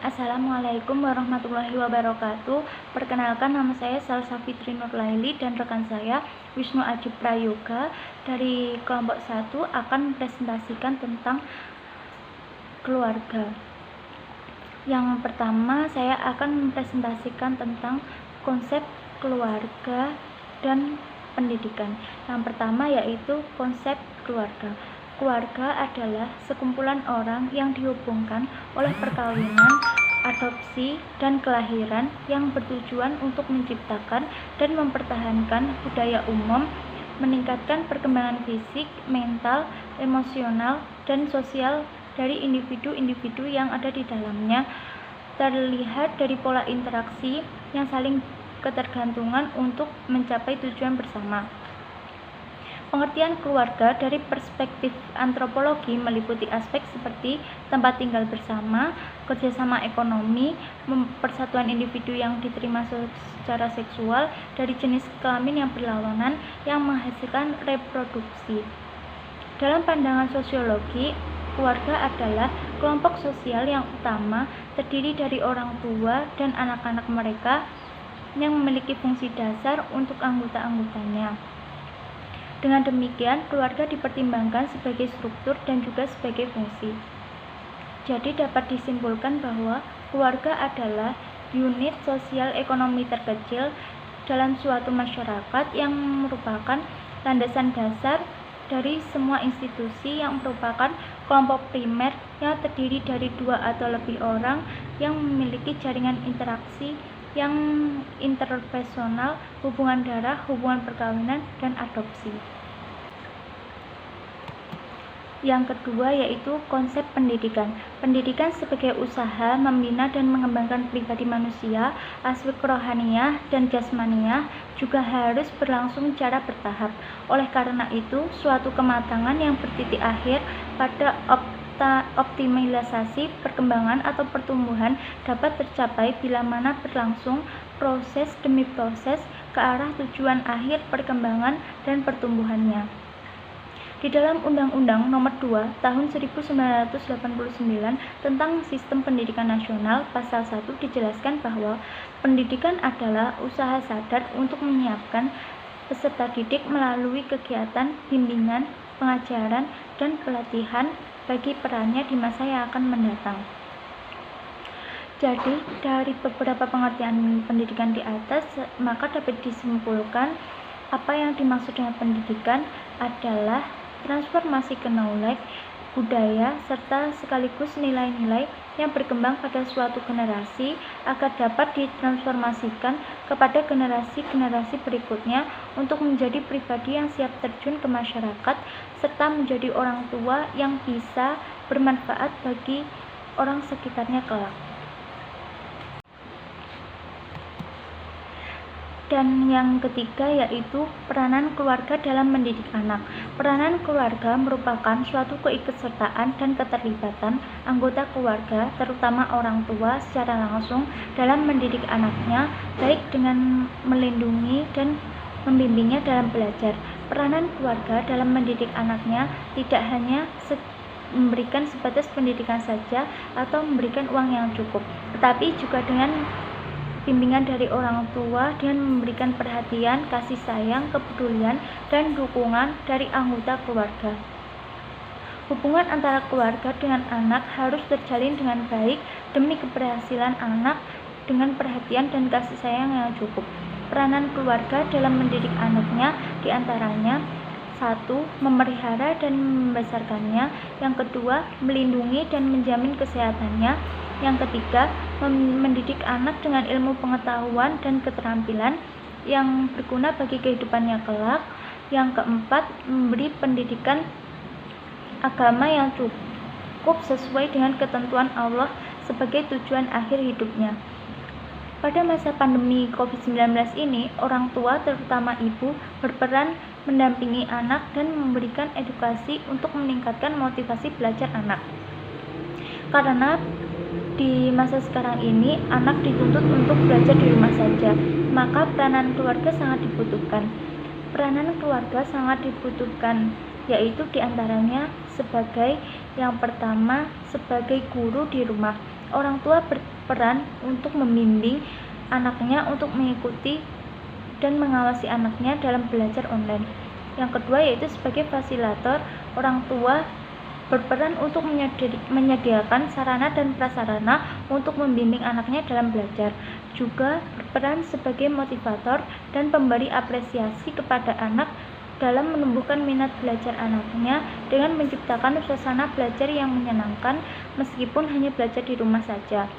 Assalamualaikum warahmatullahi wabarakatuh. Perkenalkan, nama saya Salsa Fitri Nurlaili dan rekan saya Wisnu Aji Prayoga dari kelompok 1 akan mempresentasikan tentang keluarga. Yang pertama, saya akan mempresentasikan tentang konsep keluarga dan pendidikan. Yang pertama yaitu konsep keluarga. Keluarga adalah sekumpulan orang yang dihubungkan oleh perkawinan, adopsi, dan kelahiran yang bertujuan untuk menciptakan dan mempertahankan budaya umum, meningkatkan perkembangan fisik, mental, emosional, dan sosial dari individu-individu yang ada di dalamnya, terlihat dari pola interaksi yang saling ketergantungan untuk mencapai tujuan bersama. Pengertian keluarga dari perspektif antropologi meliputi aspek seperti tempat tinggal bersama, kerjasama ekonomi, persatuan individu yang diterima secara seksual dari jenis kelamin yang berlawanan yang menghasilkan reproduksi. Dalam pandangan sosiologi, keluarga adalah kelompok sosial yang utama terdiri dari orang tua dan anak-anak mereka yang memiliki fungsi dasar untuk anggota-anggotanya. Dengan demikian, keluarga dipertimbangkan sebagai struktur dan juga sebagai fungsi. Jadi dapat disimpulkan bahwa keluarga adalah unit sosial ekonomi terkecil dalam suatu masyarakat yang merupakan landasan dasar dari semua institusi yang merupakan kelompok primer yang terdiri dari 2 atau lebih orang yang memiliki jaringan interaksi yang interpersonal, hubungan darah, hubungan perkawinan, dan adopsi. Yang kedua yaitu konsep pendidikan. Pendidikan sebagai usaha membina dan mengembangkan pribadi manusia, aspek rohaniah dan jasmaniah juga harus berlangsung secara bertahap. Oleh karena itu, suatu kematangan yang bertitik akhir pada optimalisasi perkembangan atau pertumbuhan dapat tercapai bila mana berlangsung proses demi proses ke arah tujuan akhir perkembangan dan pertumbuhannya. Di dalam Undang-Undang Nomor 2 Tahun 1989 tentang Sistem Pendidikan Nasional, Pasal 1 dijelaskan bahwa pendidikan adalah usaha sadar untuk menyiapkan peserta didik melalui kegiatan bimbingan, pengajaran, dan pelatihan bagi perannya di masa yang akan mendatang. Jadi, dari beberapa pengertian pendidikan di atas, maka dapat disimpulkan apa yang dimaksud dengan pendidikan adalah transformasi ke knowledge, budaya, serta sekaligus nilai-nilai yang berkembang pada suatu generasi agar dapat ditransformasikan kepada generasi-generasi berikutnya untuk menjadi pribadi yang siap terjun ke masyarakat serta menjadi orang tua yang bisa bermanfaat bagi orang sekitarnya kelak. Dan yang ketiga yaitu peranan keluarga dalam mendidik anak. Peranan keluarga merupakan suatu keikutsertaan dan keterlibatan anggota keluarga, terutama orang tua, secara langsung dalam mendidik anaknya, baik dengan melindungi dan membimbingnya dalam belajar. Peranan keluarga dalam mendidik anaknya tidak hanya memberikan sebatas pendidikan saja atau memberikan uang yang cukup, tetapi juga dengan bimbingan dari orang tua dan memberikan perhatian, kasih sayang, kepedulian, dan dukungan dari anggota keluarga. Hubungan antara keluarga dengan anak harus terjalin dengan baik demi keberhasilan anak dengan perhatian dan kasih sayang yang cukup. Peranan keluarga dalam mendidik anaknya diantaranya: 1. Memelihara dan membesarkannya. Yang kedua, melindungi dan menjamin kesehatannya. Yang ketiga, mendidik anak dengan ilmu pengetahuan dan keterampilan yang berguna bagi kehidupannya kelak. Yang keempat, memberi pendidikan agama yang cukup sesuai dengan ketentuan Allah sebagai tujuan akhir hidupnya. Pada masa pandemi COVID-19 ini, orang tua, terutama ibu, berperan mendampingi anak dan memberikan edukasi untuk meningkatkan motivasi belajar anak. Karena di masa sekarang ini, anak dituntut untuk belajar di rumah saja, maka peranan keluarga sangat dibutuhkan. Peranan keluarga sangat dibutuhkan, yaitu diantaranya sebagai yang pertama, sebagai guru di rumah. Orang tua berperan untuk membimbing anaknya untuk mengikuti dan mengawasi anaknya dalam belajar online. Yang kedua yaitu sebagai fasilitator, orang tua berperan untuk menyediakan sarana dan prasarana untuk membimbing anaknya dalam belajar. Juga berperan sebagai motivator dan pemberi apresiasi kepada anak dalam menumbuhkan minat belajar anaknya dengan menciptakan suasana belajar yang menyenangkan meskipun hanya belajar di rumah saja.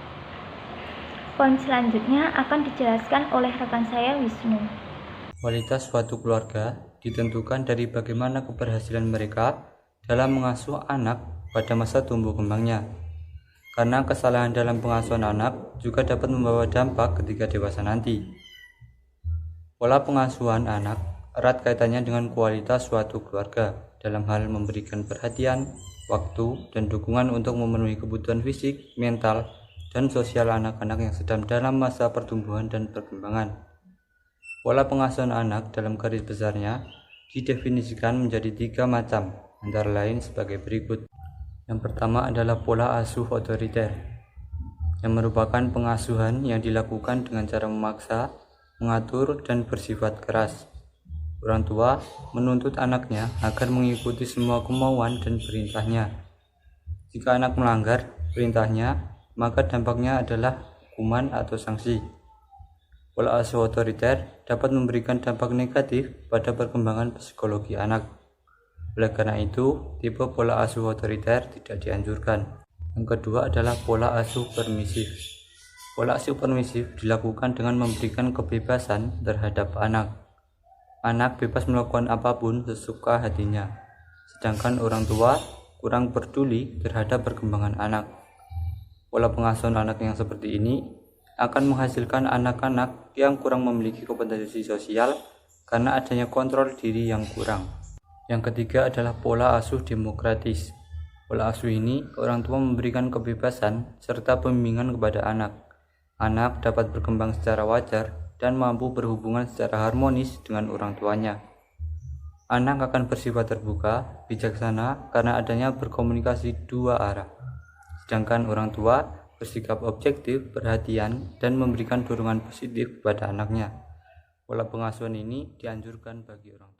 Poin selanjutnya akan dijelaskan oleh rekan saya Wisnu. Kualitas suatu keluarga ditentukan dari bagaimana keberhasilan mereka dalam mengasuh anak pada masa tumbuh kembangnya. Karena kesalahan dalam pengasuhan anak juga dapat membawa dampak ketika dewasa nanti. Pola pengasuhan anak erat kaitannya dengan kualitas suatu keluarga dalam hal memberikan perhatian, waktu, dan dukungan untuk memenuhi kebutuhan fisik, mental, dan sosial anak-anak yang sedang dalam masa pertumbuhan dan perkembangan. Pola pengasuhan anak dalam garis besarnya didefinisikan menjadi 3 macam, antara lain sebagai berikut. Yang pertama adalah pola asuh otoriter, yang merupakan pengasuhan yang dilakukan dengan cara memaksa, mengatur, dan bersifat keras. Orang tua menuntut anaknya agar mengikuti semua kemauan dan perintahnya. Jika anak melanggar perintahnya, maka dampaknya adalah hukuman atau sanksi. Pola asuh otoriter dapat memberikan dampak negatif pada perkembangan psikologi anak. Oleh karena itu, tipe pola asuh otoriter tidak dianjurkan. Yang kedua adalah pola asuh permisif. Pola asuh permisif dilakukan dengan memberikan kebebasan terhadap anak. Anak bebas melakukan apapun sesuka hatinya, sedangkan orang tua kurang peduli terhadap perkembangan anak. Pola pengasuhan anak yang seperti ini akan menghasilkan anak-anak yang kurang memiliki kompetensi sosial karena adanya kontrol diri yang kurang. Yang ketiga adalah pola asuh demokratis. Pola asuh ini, orang tua memberikan kebebasan serta pembimbingan kepada anak. Anak dapat berkembang secara wajar dan mampu berhubungan secara harmonis dengan orang tuanya. Anak akan bersifat terbuka, bijaksana karena adanya berkomunikasi 2 arah. Sedangkan orang tua bersikap objektif, perhatian, dan memberikan dorongan positif kepada anaknya. Pola pengasuhan ini dianjurkan bagi orang tua.